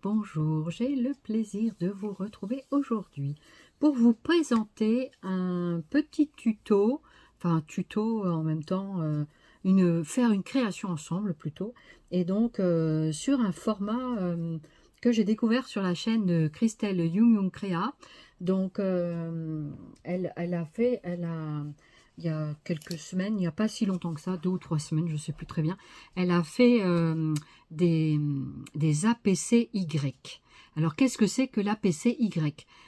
bonjour, j'ai le plaisir de vous retrouver aujourd'hui pour vous présenter un petit tuto, enfin tuto en même temps, faire une création ensemble plutôt, et donc sur un format que j'ai découvert sur la chaîne de Christelle Yung Yung Créa. Donc il y a quelques semaines, il n'y a pas si longtemps que ça, 2 ou 3 semaines, je ne sais plus très bien, elle a fait des APCY. Alors, qu'est-ce que c'est que l'APCY?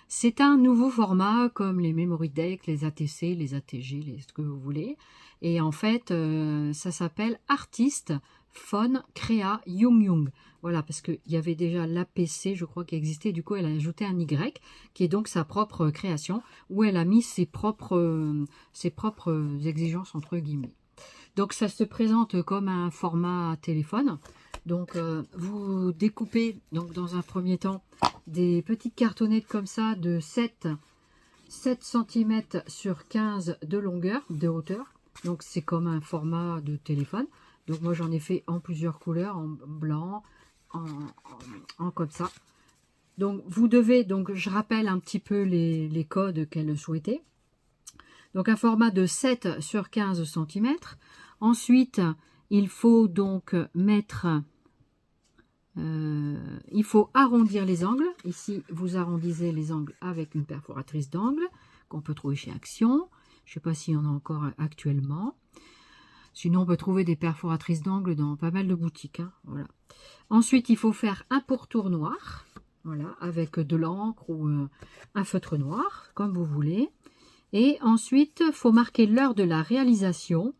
C'est un nouveau format comme les Memory Deck, les ATC, les ATG, ce que vous voulez. Et en fait, ça s'appelle Artist Phone Créa Yung Yung. Voilà, parce qu'il y avait déjà l'APC, je crois, qui existait. Du coup, elle a ajouté un Y, qui est donc sa propre création, où elle a mis ses propres exigences, entre guillemets. Donc, ça se présente comme un format téléphone. Donc, vous découpez donc dans un premier temps des petites cartonnettes comme ça de 7 cm sur 15 de longueur, de hauteur. Donc, c'est comme un format de téléphone. Donc, moi, j'en ai fait en plusieurs couleurs, en blanc, en comme ça. Donc, vous devez, donc je rappelle un petit peu les codes qu'elle souhaitait. Donc, un format de 7 sur 15 cm. Ensuite, il faut donc mettre... il faut arrondir les angles. Ici, vous arrondissez les angles avec une perforatrice d'angle qu'on peut trouver chez Action. Je ne sais pas s'il y en a encore actuellement. Sinon, on peut trouver des perforatrices d'angle dans pas mal de boutiques. Hein, voilà. Ensuite, il faut faire un pourtour noir, voilà, avec de l'encre ou un feutre noir, comme vous voulez. Et ensuite, il faut marquer l'heure de la réalisation.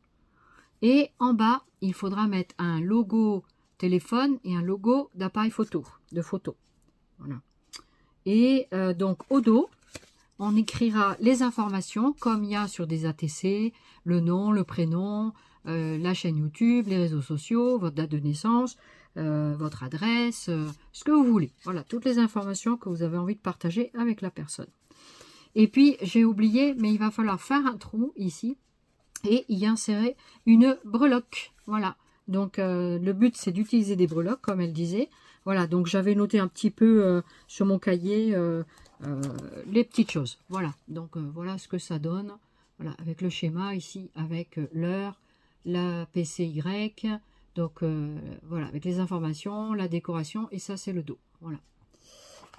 Et en bas, il faudra mettre un logo téléphone et un logo d'appareil photo, de photo. Voilà. Et donc, au dos, on écrira les informations comme il y a sur des ATC, le nom, le prénom, la chaîne YouTube, les réseaux sociaux, votre date de naissance, votre adresse, ce que vous voulez. Voilà, toutes les informations que vous avez envie de partager avec la personne. Et puis, j'ai oublié, mais il va falloir faire un trou ici et y insérer une breloque. Voilà. Donc, le but, c'est d'utiliser des breloques, comme elle disait. Voilà, donc j'avais noté un petit peu sur mon cahier les petites choses. Voilà, donc voilà ce que ça donne. Voilà, avec le schéma ici, avec l'heure, la PCY. Donc, voilà, avec les informations, la décoration, et ça, c'est le dos. Voilà.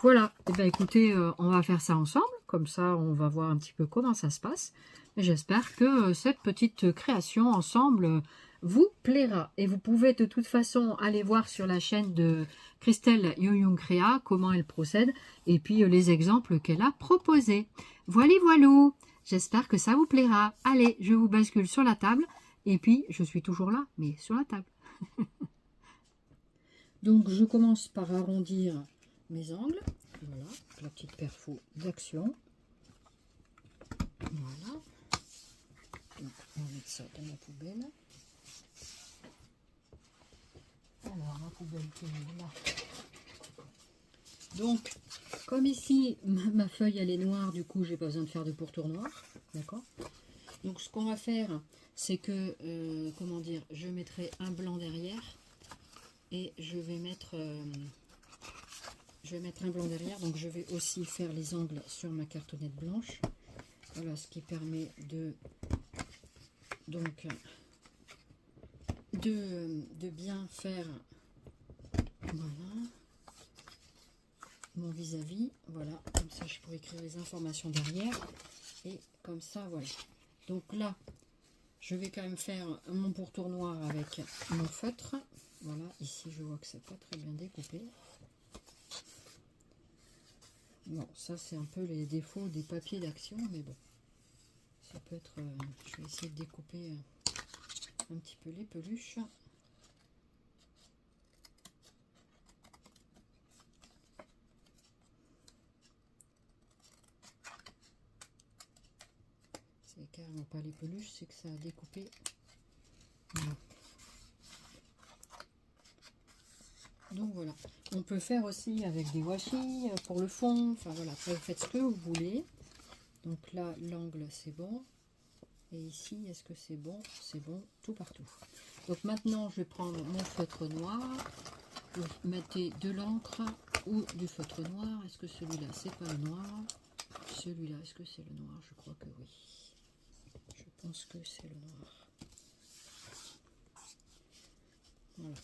Voilà, et bien écoutez, on va faire ça ensemble, comme ça on va voir un petit peu comment ça se passe. J'espère que cette petite création ensemble vous plaira. Et vous pouvez de toute façon aller voir sur la chaîne de Christelle Yung Yung Créa comment elle procède, et puis les exemples qu'elle a proposés. Voilà, voilou, j'espère que ça vous plaira. Allez, je vous bascule sur la table, et puis je suis toujours là, mais sur la table. Donc je commence par arrondir mes angles, voilà, la petite perfo d'Action. Voilà. Donc, on va mettre ça dans la poubelle. Alors, ma poubelle qui est là. Donc, comme ici, ma feuille elle est noire, du coup, j'ai pas besoin de faire de pourtour noir. D'accord. Donc, ce qu'on va faire, c'est que, comment dire, je mettrai un blanc derrière et je vais mettre un blanc derrière. Donc, je vais aussi faire les angles sur ma cartonnette blanche. Voilà, ce qui permet de bien faire, voilà, mon vis-à-vis. Voilà, comme ça je pourrais écrire les informations derrière. Et comme ça, voilà. Donc là, je vais quand même faire mon pourtour noir avec mon feutre. Voilà, ici je vois que c'est pas très bien découpé. Bon, ça c'est un peu les défauts des papiers d'Action, mais bon, ça peut être... je vais essayer de découper un petit peu les peluches. C'est carrément pas les peluches, c'est que ça a découpé. Voilà. Donc voilà, on peut faire aussi avec des washi pour le fond, enfin voilà, après vous faites ce que vous voulez. Donc là, l'angle c'est bon. Et ici, est-ce que c'est bon? C'est bon, tout partout. Donc maintenant, je vais prendre mon feutre noir. Vous mettez de l'encre ou du feutre noir. Est-ce que celui-là, c'est pas le noir? Celui-là, est-ce que c'est le noir? Je crois que oui. Je pense que c'est le noir. Voilà.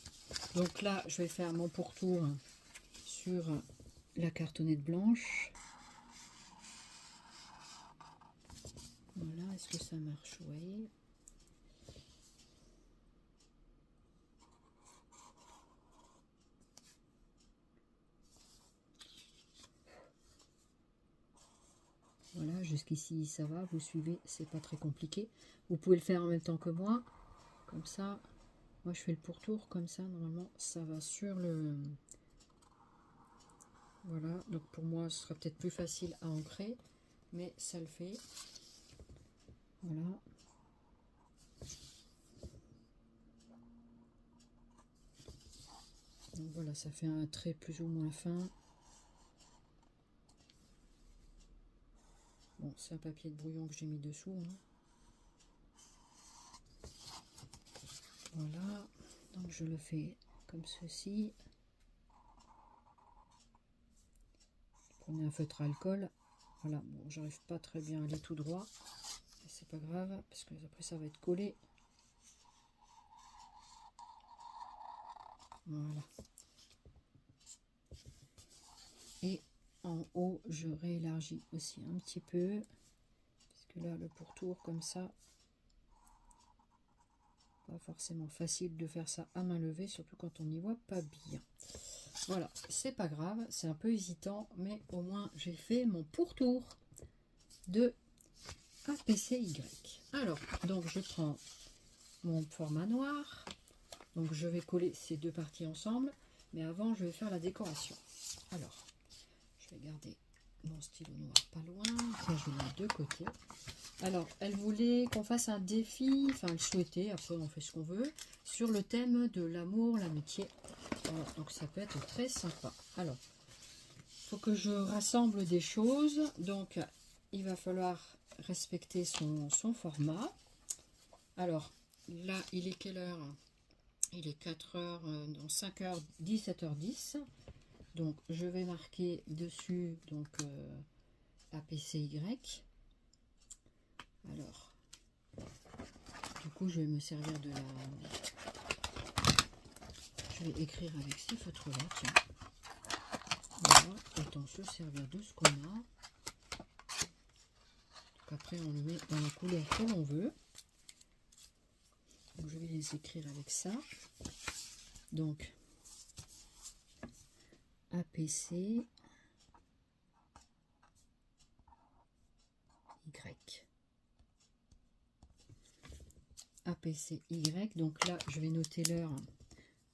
Donc là, je vais faire mon pourtour sur la cartonnette blanche. Voilà, est-ce que ça marche? Oui. Voilà, jusqu'ici ça va, vous suivez, c'est pas très compliqué. Vous pouvez le faire en même temps que moi, comme ça. Moi je fais le pourtour, comme ça, normalement ça va sur le... Voilà, donc pour moi ce sera peut-être plus facile à ancrer, mais ça le fait. Voilà. Donc voilà, ça fait un trait plus ou moins fin. Bon, c'est un papier de brouillon que j'ai mis dessous, hein. Voilà, donc je le fais comme ceci. Prenez un feutre à alcool. Voilà, bon, j'arrive pas très bien à aller tout droit. C'est pas grave, parce que après ça va être collé. Voilà. Et en haut, je réélargis aussi un petit peu. Parce que là, le pourtour comme ça, pas forcément facile de faire ça à main levée, surtout quand on n'y voit pas bien. Voilà, c'est pas grave, c'est un peu hésitant, mais au moins j'ai fait mon pourtour de APCY. Alors, donc je prends mon format noir, donc je vais coller ces deux parties ensemble, mais avant je vais faire la décoration. Alors, je vais garder mon stylo noir pas loin, ça je le mets de côté. Alors, elle voulait qu'on fasse un défi, enfin elle souhaitait, après on fait ce qu'on veut, sur le thème de l'amour, l'amitié. Voilà, donc ça peut être très sympa. Alors, il faut que je rassemble des choses, donc il va falloir respecter son format. Alors, là, il est quelle heure? Il est 4h, dans 5h, 17h10. Donc, je vais marquer dessus donc APCY. Alors, du coup, je vais me servir de la... Je vais écrire avec ces feutres-là, tiens. Voilà, autant se servir de ce qu'on a. Donc après, on le met dans la couleur que l'on veut. Donc, je vais les écrire avec ça. Donc, APC Y. APCY. Donc là, je vais noter l'heure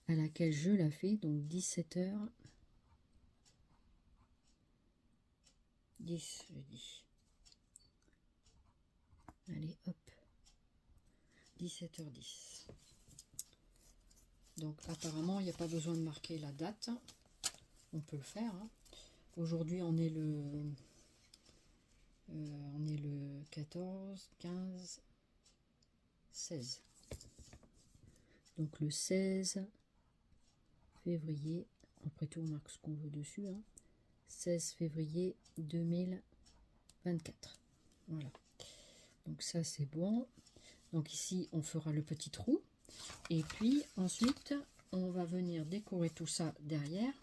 à laquelle je la fais. Donc 17h10, je dis. Allez, hop. 17h10. Donc apparemment, il n'y a pas besoin de marquer la date. On peut le faire, hein. Aujourd'hui, on est le 14, 15, 16. Donc le 16 février, après tout on marque ce qu'on veut dessus, hein. 16 février 2024. Voilà. Donc ça c'est bon. Donc ici on fera le petit trou. Et puis ensuite on va venir décorer tout ça derrière.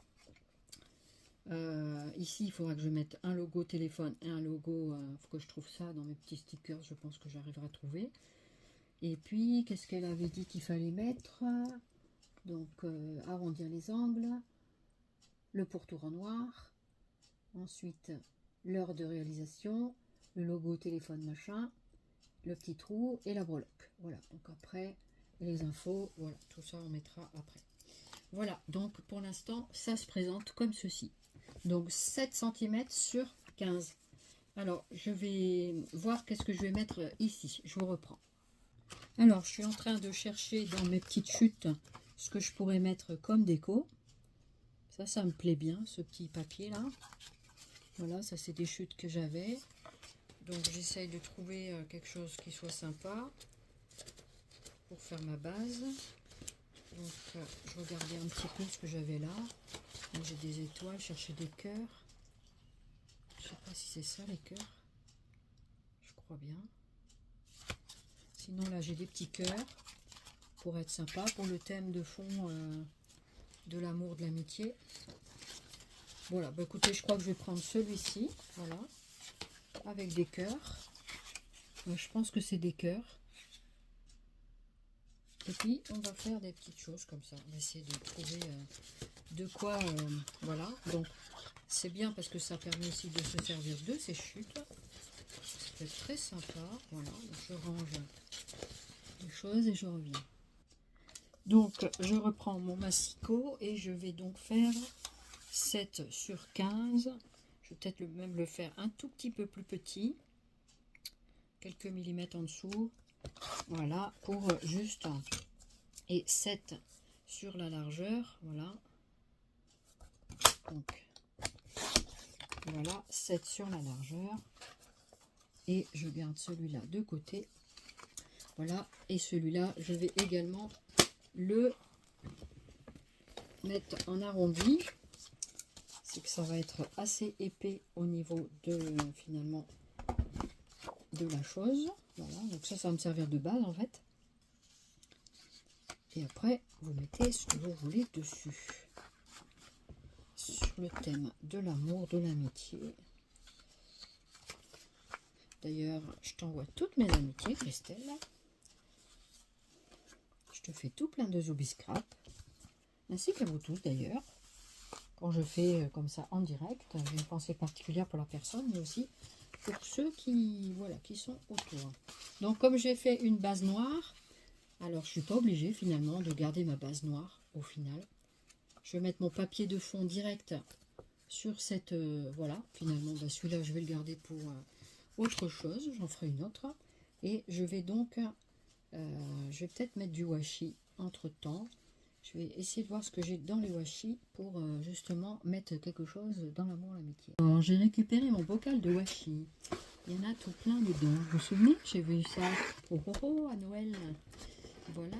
Ici il faudra que je mette un logo téléphone et un logo, faut que je trouve ça dans mes petits stickers, je pense que j'arriverai à trouver. Et puis qu'est-ce qu'elle avait dit qu'il fallait mettre? Donc arrondir les angles, le pourtour en noir, ensuite l'heure de réalisation, le logo téléphone machin, le petit trou et la breloque. Voilà, donc après les infos, voilà, tout ça on mettra après. Voilà, donc pour l'instant ça se présente comme ceci. Donc 7 cm sur 15. Alors je vais voir qu'est-ce que je vais mettre ici. Je vous reprends. Alors je suis en train de chercher dans mes petites chutes ce que je pourrais mettre comme déco. Ça me plaît bien, ce petit papier là. Voilà, ça c'est des chutes que j'avais. Donc j'essaye de trouver quelque chose qui soit sympa pour faire ma base. Donc je regardais un petit peu ce que j'avais là. Là, j'ai des étoiles, chercher des cœurs. Je sais pas si c'est ça les cœurs. Je crois bien. Sinon là j'ai des petits cœurs pour être sympa, pour le thème de fond de l'amour, de l'amitié. Voilà, bah écoutez, je crois que je vais prendre celui-ci, voilà, avec des cœurs. Je pense que c'est des cœurs. Et puis on va faire des petites choses comme ça. On va essayer de trouver de quoi, voilà. Donc c'est bien parce que ça permet aussi de se servir de ces chutes. Ça peut être très sympa. Voilà, donc je range les choses et je reviens. Donc je reprends mon massicot et je vais donc faire 7 sur 15. Je vais peut-être même le faire un tout petit peu plus petit, quelques millimètres en dessous, voilà, pour juste, et 7 sur la largeur, voilà, donc voilà, 7 sur la largeur, et je garde celui-là de côté, voilà, et celui-là je vais également le mettre en arrondi. C'est que ça va être assez épais au niveau de finalement de la chose. Voilà, donc ça va me servir de base en fait. Et après, vous mettez ce que vous voulez dessus. Sur le thème de l'amour, de l'amitié. D'ailleurs, je t'envoie toutes mes amitiés, Christelle. Je te fais tout plein de Zooby Scrap. Ainsi qu'à vous tous d'ailleurs. Quand je fais comme ça en direct, j'ai une pensée particulière pour la personne, mais aussi pour ceux qui, voilà, qui sont autour. Donc comme j'ai fait une base noire, alors je suis pas obligée finalement de garder ma base noire au final. Je vais mettre mon papier de fond direct sur cette, voilà, finalement bah, celui-là je vais le garder pour autre chose, j'en ferai une autre. Et je vais donc, je vais peut-être mettre du washi entre temps. Je vais essayer de voir ce que j'ai dans les washi pour justement mettre quelque chose dans l'amour, l'amitié. Alors j'ai récupéré mon bocal de washi. Il y en a tout plein dedans. Vous vous souvenez? J'ai vu ça à Noël. Voilà.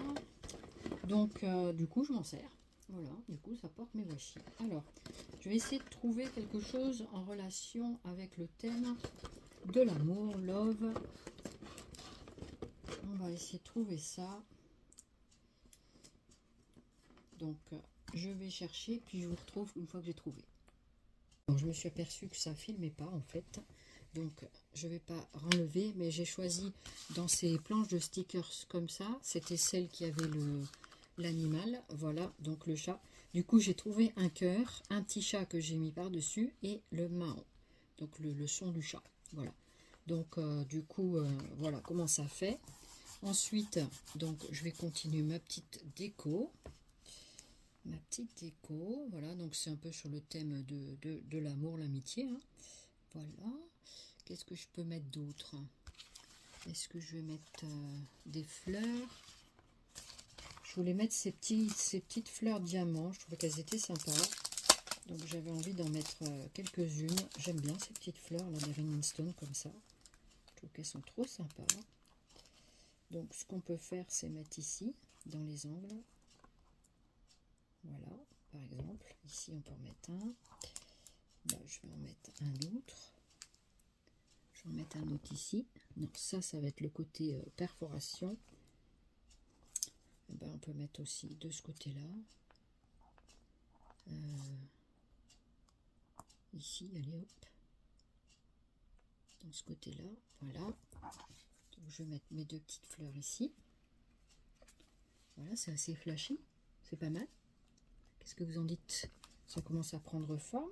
Donc du coup je m'en sers. Voilà, du coup ça porte mes washi. Alors, je vais essayer de trouver quelque chose en relation avec le thème de l'amour, love. On va essayer de trouver ça. Donc, je vais chercher, puis je vous retrouve une fois que j'ai trouvé. Donc, je me suis aperçue que ça ne filmait pas, en fait. Donc, je ne vais pas renlever, mais j'ai choisi dans ces planches de stickers comme ça. C'était celle qui avait l'animal. Voilà, donc le chat. Du coup, j'ai trouvé un cœur, un petit chat que j'ai mis par-dessus et le mao. Donc, le son du chat. Voilà. Donc, du coup, voilà comment ça fait. Ensuite, donc, je vais continuer ma petite déco. Voilà, donc c'est un peu sur le thème de l'amour, l'amitié, hein. Voilà, qu'est-ce que je peux mettre d'autre? Est-ce que je vais mettre des fleurs? Je voulais mettre ces petites fleurs diamants, je trouvais qu'elles étaient sympas, donc j'avais envie d'en mettre quelques-unes. J'aime bien ces petites fleurs là, des Rhinestone Stone comme ça, je trouve qu'elles sont trop sympas. Donc ce qu'on peut faire, c'est mettre ici dans les angles. Voilà, par exemple, ici on peut en mettre un. Là, je vais en mettre un autre. Je vais en mettre un autre ici. Non, ça va être le côté perforation. Et ben, on peut mettre aussi de ce côté-là. Ici, allez hop. Dans ce côté-là, voilà. Donc, je vais mettre mes deux petites fleurs ici. Voilà, c'est assez flashy. C'est pas mal. Qu'est-ce que vous en dites? Ça commence à prendre forme.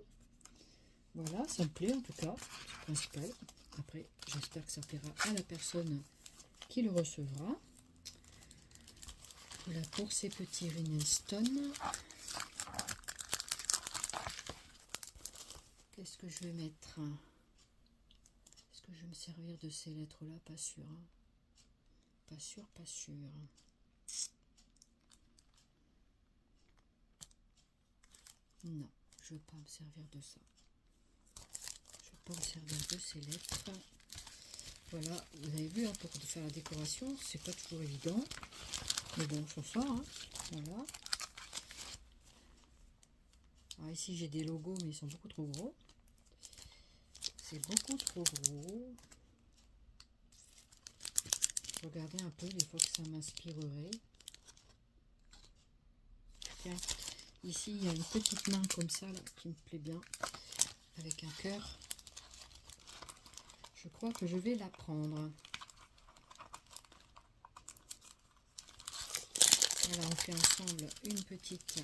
Voilà, ça me plaît en tout cas, c'est le principal. Après, j'espère que ça plaira à la personne qui le recevra. Voilà pour ces petits Rhinestone. Qu'est-ce que je vais mettre? Est-ce que je vais me servir de ces lettres-là? Pas sûr. Hein. Pas sûr, pas sûr. Non, je ne vais pas me servir de ça. Je ne vais pas me servir de ces lettres. Voilà, vous avez vu, hein, pour faire la décoration, c'est pas toujours évident. Mais bon, on s'en sort. Hein. Voilà. Alors ici j'ai des logos, mais ils sont beaucoup trop gros. C'est beaucoup trop gros. Je regardais un peu les fois que ça m'inspirerait. Tiens, ici il y a une petite main comme ça là, qui me plaît bien, avec un cœur. Je crois que je vais la prendre. Voilà, on fait ensemble une petite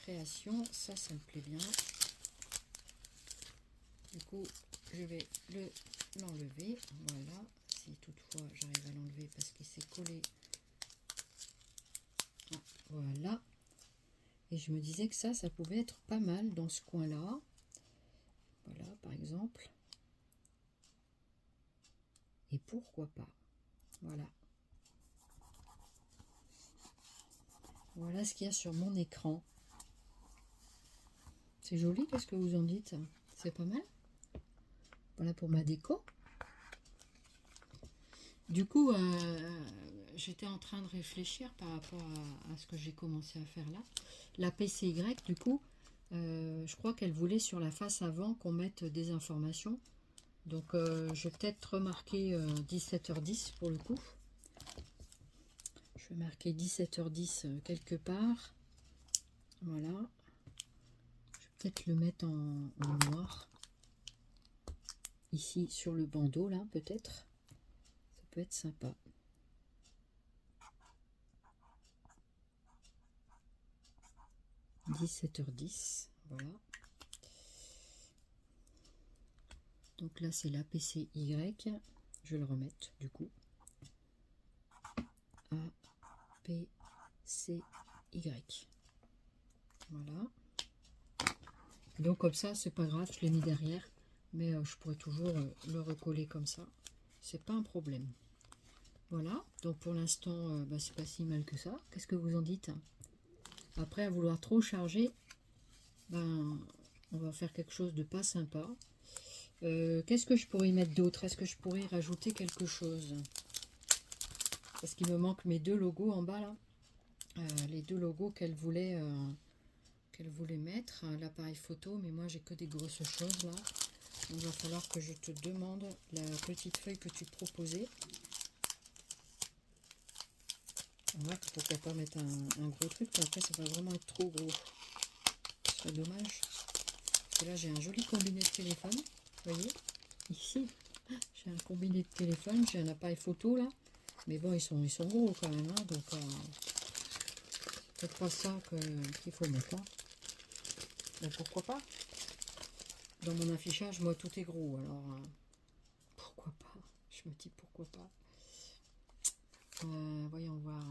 création. Ça me plaît bien. Du coup, je vais l'enlever. Voilà, si toutefois j'arrive à l'enlever parce qu'il s'est collé. Ah, voilà. Et je me disais que ça pouvait être pas mal dans ce coin-là. Voilà, par exemple. Et pourquoi pas. Voilà. Voilà ce qu'il y a sur mon écran. C'est joli, qu'est-ce que vous en dites? C'est pas mal. Voilà pour ma déco. Du coup, j'étais en train de réfléchir par rapport à ce que j'ai commencé à faire là. La PCY, du coup, je crois qu'elle voulait sur la face avant qu'on mette des informations. Donc, je vais peut-être remarquer 17h10 pour le coup. Je vais marquer 17h10 quelque part. Voilà. Je vais peut-être le mettre en noir. Ici, sur le bandeau, là, peut-être. Ça peut être sympa. « 17h10 », voilà. Donc là, c'est la PCY. Je vais le remettre, du coup. APCY. Voilà. Donc comme ça, c'est pas grave, je l'ai mis derrière. Mais je pourrais toujours le recoller comme ça. C'est pas un problème. Voilà. Donc pour l'instant, c'est pas si mal que ça. Qu'est-ce que vous en dites? Après, à vouloir trop charger, on va faire quelque chose de pas sympa. Qu'est-ce que je pourrais y mettre d'autre? Est-ce que je pourrais rajouter quelque chose? Parce qu'il me manque mes deux logos en bas là. Les deux logos qu'elle voulait mettre. L'appareil photo, mais moi j'ai que des grosses choses là. Donc, il va falloir que je te demande la petite feuille que tu proposais. Voilà, pourquoi pas mettre un gros truc, après ça va vraiment être trop gros. Ce serait dommage. Parce que là j'ai un joli combiné de téléphone. Vous voyez, ici, j'ai un combiné de téléphone, j'ai un appareil photo là. Mais bon, ils sont gros quand même, hein, donc c'est peut-être pas ça qu'il faut mettre. Hein. Mais pourquoi pas? Dans mon affichage, moi, tout est gros, alors pourquoi pas? Je me dis pourquoi pas. Voyons voir.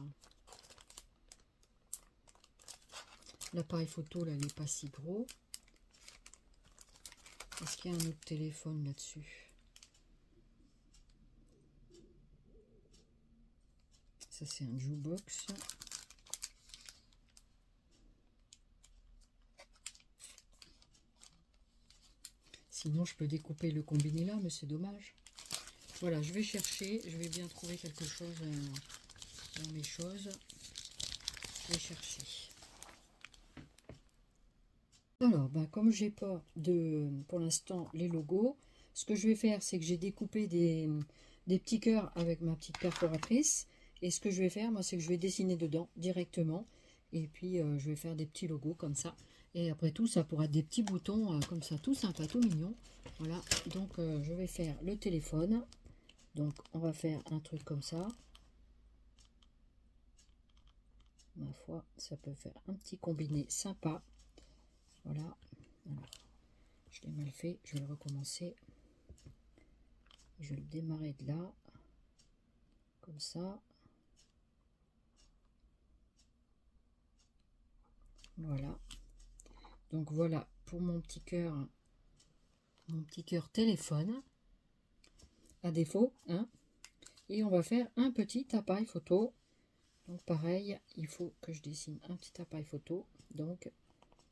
L'appareil photo, là, il n'est pas si gros. Est-ce qu'il y a un autre téléphone là-dessus? Ça, c'est un jukebox. Sinon, je peux découper le combiné là, mais c'est dommage. Voilà, je vais chercher. Je vais bien trouver quelque chose dans mes choses. Je vais chercher. Alors, comme j'ai pas pour l'instant les logos, ce que je vais faire, c'est que j'ai découpé des petits cœurs avec ma petite perforatrice. Et ce que je vais faire, moi, c'est que je vais dessiner dedans directement. Et puis, je vais faire des petits logos comme ça. Et après tout, ça pourra être des petits boutons comme ça, tout sympa, tout mignon. Voilà, donc je vais faire le téléphone. Donc, on va faire un truc comme ça. Ma foi, ça peut faire un petit combiné sympa. Voilà. Alors, je l'ai mal fait, je vais le recommencer. Je vais le démarrer de là, comme ça. Voilà. Donc voilà pour mon petit cœur téléphone, à défaut, hein. Et on va faire un petit appareil photo. Donc pareil, il faut que je dessine un petit appareil photo. Donc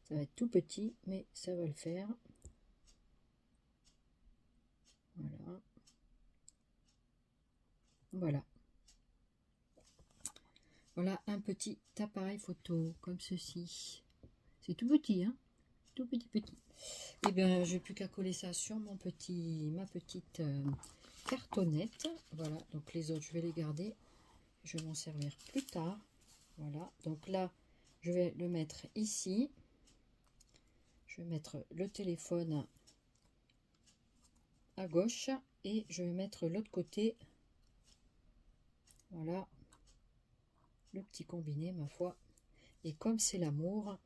ça va être tout petit, mais ça va le faire. Voilà. Voilà. Voilà un petit appareil photo comme ceci. C'est tout petit, hein. tout petit petit. Et bien, j'ai plus qu'à coller ça sur ma petite cartonnette. Voilà, donc les autres, je vais les garder. Je vais m'en servir plus tard. Voilà, donc là, je vais le mettre ici. Je vais mettre le téléphone à gauche et je vais mettre l'autre côté. Voilà, le petit combiné, ma foi. Et comme c'est l'amour,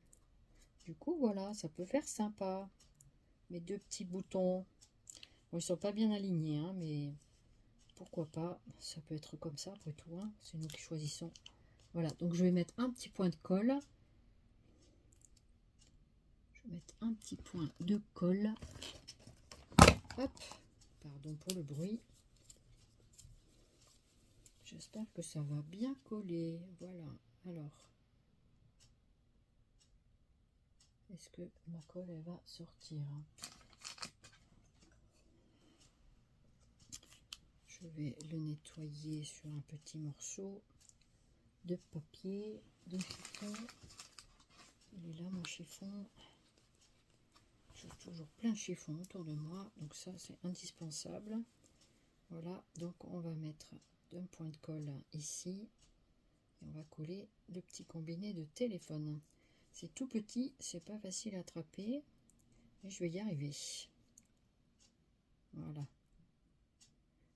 du coup, voilà, ça peut faire sympa. Mes deux petits boutons. Bon, ils sont pas bien alignés, hein, mais pourquoi pas. Ça peut être comme ça, après tout. Hein, c'est nous qui choisissons. Voilà, donc je vais mettre un petit point de colle. Je vais mettre un petit point de colle. Hop, pardon pour le bruit. J'espère que ça va bien coller. Voilà, alors. Est-ce que ma colle, elle va sortir? Je vais le nettoyer sur un petit morceau de papier, de chiffon. Il est là, mon chiffon. J'ai toujours plein de chiffons autour de moi, donc ça, c'est indispensable. Voilà, donc on va mettre un point de colle ici. Et on va coller le petit combiné de téléphone. C'est tout petit, c'est pas facile à attraper, mais je vais y arriver. Voilà.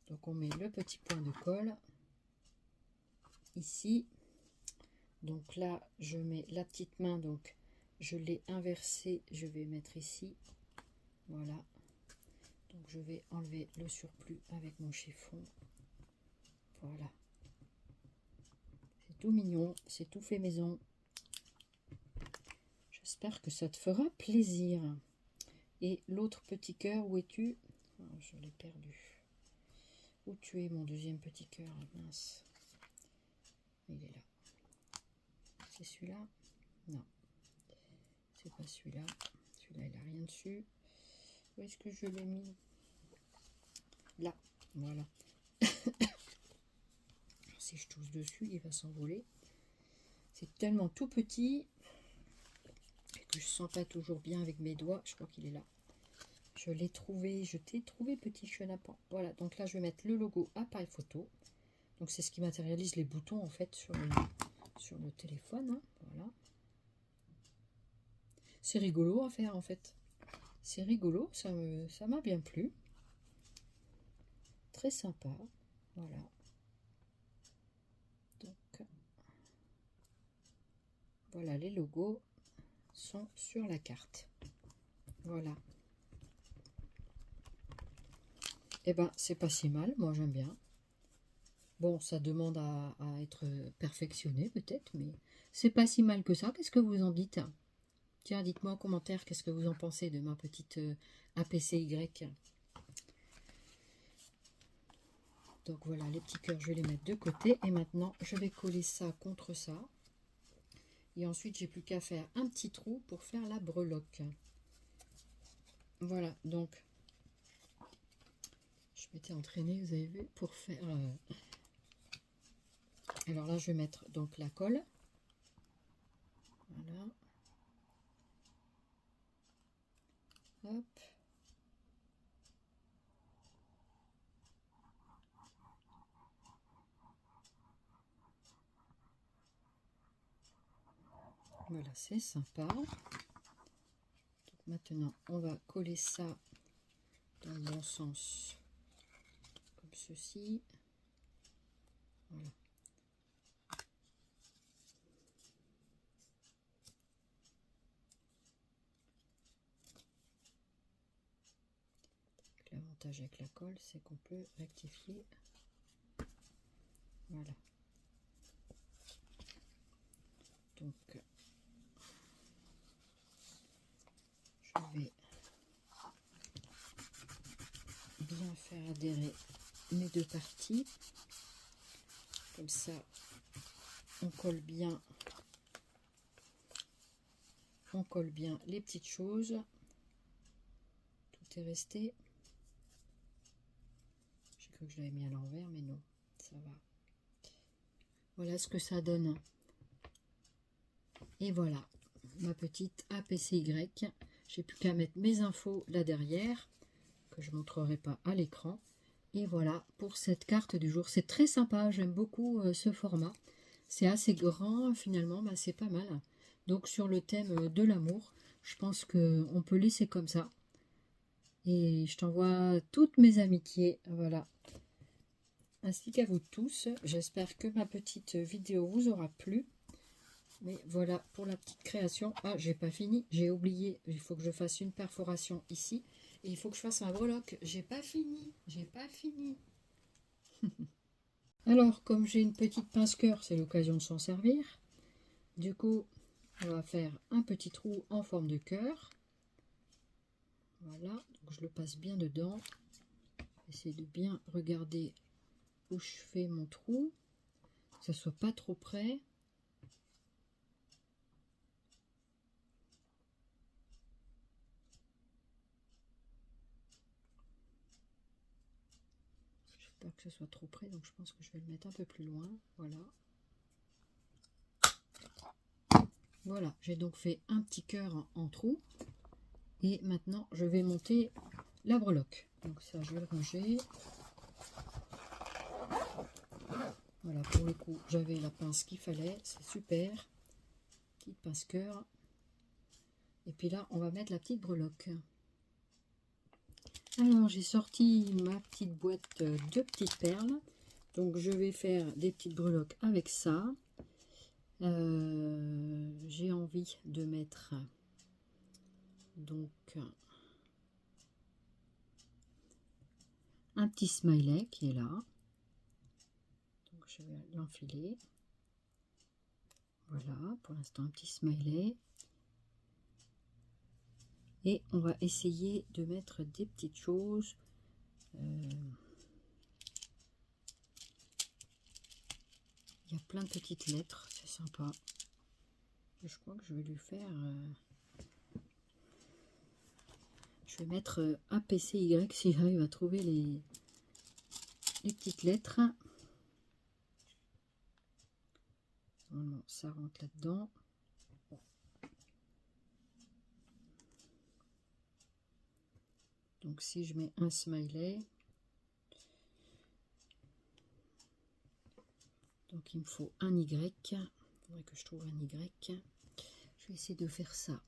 Donc on met le petit point de colle ici. Donc là, je mets la petite main, donc je l'ai inversée, je vais mettre ici. Voilà. Donc je vais enlever le surplus avec mon chiffon. Voilà. C'est tout mignon, c'est tout fait maison. J'espère que ça te fera plaisir. Et l'autre petit cœur, où es-tu? Oh, je l'ai perdu. Où tu es, mon deuxième petit cœur? Mince. Il est là. C'est celui-là? Non. C'est pas celui-là. Celui-là, il n'a rien dessus. Où est-ce que je l'ai mis? Là. Voilà. Si je touche dessus, il va s'envoler. C'est tellement tout petit que je ne sens pas toujours bien avec mes doigts. Je crois qu'il est là. Je l'ai trouvé. Je t'ai trouvé, petit chenapan. Voilà. Donc là, je vais mettre le logo appareil photo. Donc c'est ce qui matérialise les boutons en fait sur le téléphone. Hein. Voilà. C'est rigolo à faire en fait. C'est rigolo. Ça m'a bien plu. Très sympa. Voilà. Donc voilà, les logos sont sur la carte. Voilà. Et ben c'est pas si mal, moi j'aime bien. Bon, ça demande à être perfectionné peut-être, mais c'est pas si mal que ça. Qu'est-ce que vous en dites? Tiens, dites-moi en commentaire qu'est-ce que vous en pensez de ma petite APCY. Donc voilà, les petits cœurs, je vais les mettre de côté. Et maintenant, je vais coller ça contre ça. Et ensuite, j'ai plus qu'à faire un petit trou pour faire la breloque. Voilà, donc, je m'étais entraînée, vous avez vu, pour faire... Alors là, je vais mettre donc la colle. Voilà. Hop. Voilà, c'est sympa. Donc maintenant, on va coller ça dans le bon sens, comme ceci. Voilà. L'avantage avec la colle, c'est qu'on peut rectifier. Voilà. Donc, je vais bien faire adhérer mes deux parties. Comme ça, on colle bien les petites choses. Tout est resté. J'ai cru que je l'avais mis à l'envers, mais non, ça va. Voilà ce que ça donne. Et voilà, ma petite APCY. J'ai plus qu'à mettre mes infos là derrière, que je ne montrerai pas à l'écran. Et voilà pour cette carte du jour. C'est très sympa, j'aime beaucoup ce format. C'est assez grand, finalement, bah, c'est pas mal. Donc sur le thème de l'amour, je pense qu'on peut laisser comme ça. Et je t'envoie toutes mes amitiés, voilà. Ainsi qu'à vous tous. J'espère que ma petite vidéo vous aura plu. Mais voilà pour la petite création. Ah, j'ai pas fini, j'ai oublié. Il faut que je fasse une perforation ici. Et il faut que je fasse ma breloque. J'ai pas fini, j'ai pas fini. Alors, comme j'ai une petite pince-cœur, c'est l'occasion de s'en servir. Du coup, on va faire un petit trou en forme de cœur. Voilà, donc je le passe bien dedans. Essayez de bien regarder où je fais mon trou, que ça soit pas trop près. Je sais pas que ce soit trop près, donc je pense que je vais le mettre un peu plus loin. Voilà. Voilà, j'ai donc fait un petit cœur en trou. Et maintenant, je vais monter la breloque. Donc ça, je vais le ranger. Voilà, pour le coup, j'avais la pince qu'il fallait. C'est super. Petite pince cœur. Et puis là, on va mettre la petite breloque. Alors, j'ai sorti ma petite boîte de petites perles. Donc, je vais faire des petites breloques avec ça. J'ai envie de mettre donc un petit smiley qui est là. Donc, je vais l'enfiler. Voilà, pour l'instant, un petit smiley. Et on va essayer de mettre des petites choses. Il y a plein de petites lettres, c'est sympa. Je crois que je vais lui faire... je vais mettre APCY si j'arrive à trouver les petites lettres. Normalement, ça rentre là-dedans. Donc si je mets un smiley, donc il me faut un Y. Il faudrait que je trouve un Y. Je vais essayer de faire ça.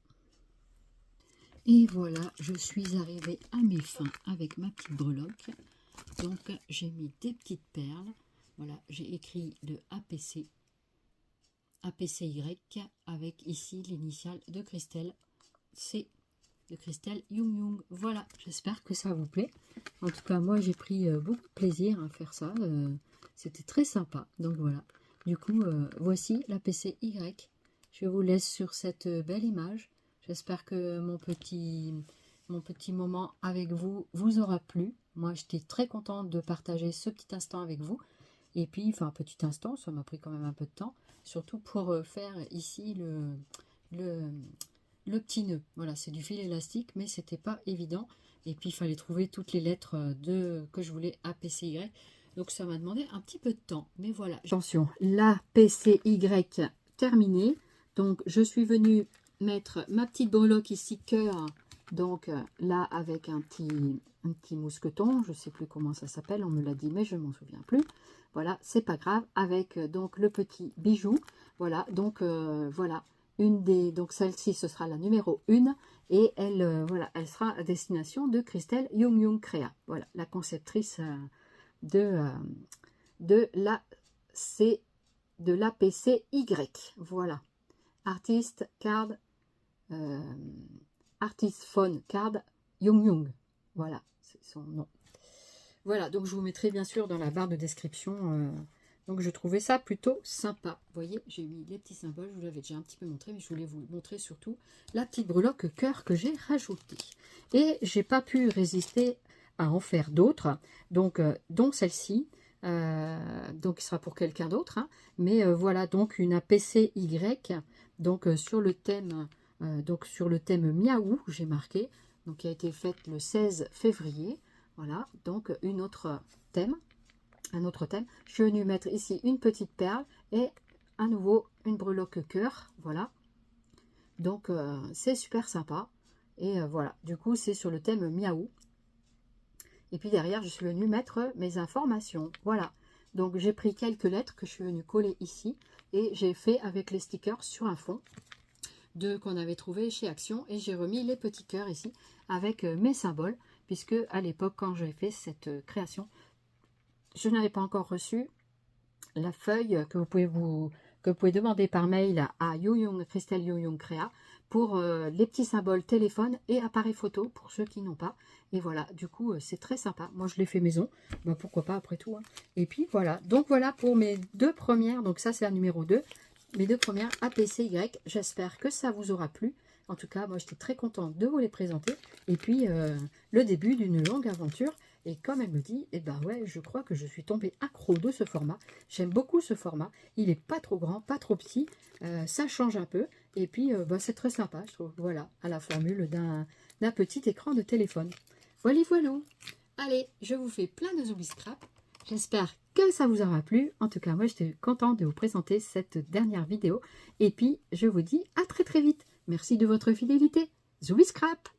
Et voilà, je suis arrivée à mes fins avec ma petite breloque. Donc j'ai mis des petites perles. Voilà, j'ai écrit le APCY avec ici l'initiale de Christelle. C'est de Christelle Yung Yung. Voilà, j'espère que ça vous plaît. En tout cas, moi, j'ai pris beaucoup de plaisir à faire ça. C'était très sympa. Donc voilà. Du coup, voici la PCY. Je vous laisse sur cette belle image. J'espère que mon petit moment avec vous vous aura plu. Moi, j'étais très contente de partager ce petit instant avec vous. Et puis, enfin, un petit instant, ça m'a pris quand même un peu de temps. Surtout pour faire ici le petit nœud. Voilà, c'est du fil élastique, mais c'était pas évident. Et puis il fallait trouver toutes les lettres que je voulais APCY. Donc ça m'a demandé un petit peu de temps. Mais voilà. Attention, l'APCY terminée. Donc je suis venue mettre ma petite breloque ici, cœur. Donc là avec un petit mousqueton. Je sais plus comment ça s'appelle, on me l'a dit, mais je m'en souviens plus. Voilà, c'est pas grave. Avec donc le petit bijou. Voilà, donc voilà. Donc celle-ci ce sera la numéro 1 et elle voilà, elle sera à destination de Christelle Yung Yung Créa, voilà, la conceptrice de l'APCY. Voilà, artiste card artist phone card Yung Yung, voilà, c'est son nom. Voilà, donc je vous mettrai bien sûr dans la barre de description. Donc je trouvais ça plutôt sympa. Vous voyez, j'ai mis les petits symboles, je vous l'avais déjà un petit peu montré, mais je voulais vous montrer surtout la petite breloque cœur que j'ai rajoutée. Et j'ai pas pu résister à en faire d'autres, donc dont celle-ci, donc il sera pour quelqu'un d'autre, hein. Mais voilà, donc une APCY, donc sur le thème miaou, j'ai marqué, donc qui a été faite le 16 février. Voilà, donc un autre thème. Je suis venue mettre ici une petite perle et à nouveau une breloque cœur. Voilà, donc c'est super sympa. Et voilà, du coup, c'est sur le thème miaou. Et puis derrière, je suis venue mettre mes informations. Voilà. Donc, j'ai pris quelques lettres que je suis venue coller ici. Et j'ai fait avec les stickers sur un fond qu'on avait trouvé chez Action. Et j'ai remis les petits cœurs ici avec mes symboles. Puisque à l'époque, quand j'ai fait cette création, je n'avais pas encore reçu la feuille que vous pouvez demander par mail à Christelle Youyong Créa pour les petits symboles téléphone et appareil photo pour ceux qui n'ont pas. Et voilà, du coup, c'est très sympa. Moi, je l'ai fait maison. Bah, pourquoi pas après tout. Hein. Et puis, voilà. Donc, voilà pour mes deux premières. Donc, ça, c'est la numéro 2. Mes deux premières APCY. J'espère que ça vous aura plu. En tout cas, moi, j'étais très contente de vous les présenter. Et puis, le début d'une longue aventure. Et comme elle me dit, eh ben ouais, je crois que je suis tombée accro de ce format. J'aime beaucoup ce format. Il n'est pas trop grand, pas trop petit. Ça change un peu. Et puis, bah, c'est très sympa, je trouve. Voilà, à la formule d'un petit écran de téléphone. Voilà, voilà. Allez, je vous fais plein de zombies scrap. J'espère que ça vous aura plu. En tout cas, moi, j'étais contente de vous présenter cette dernière vidéo. Et puis, je vous dis à très très vite. Merci de votre fidélité. Zombies scrap!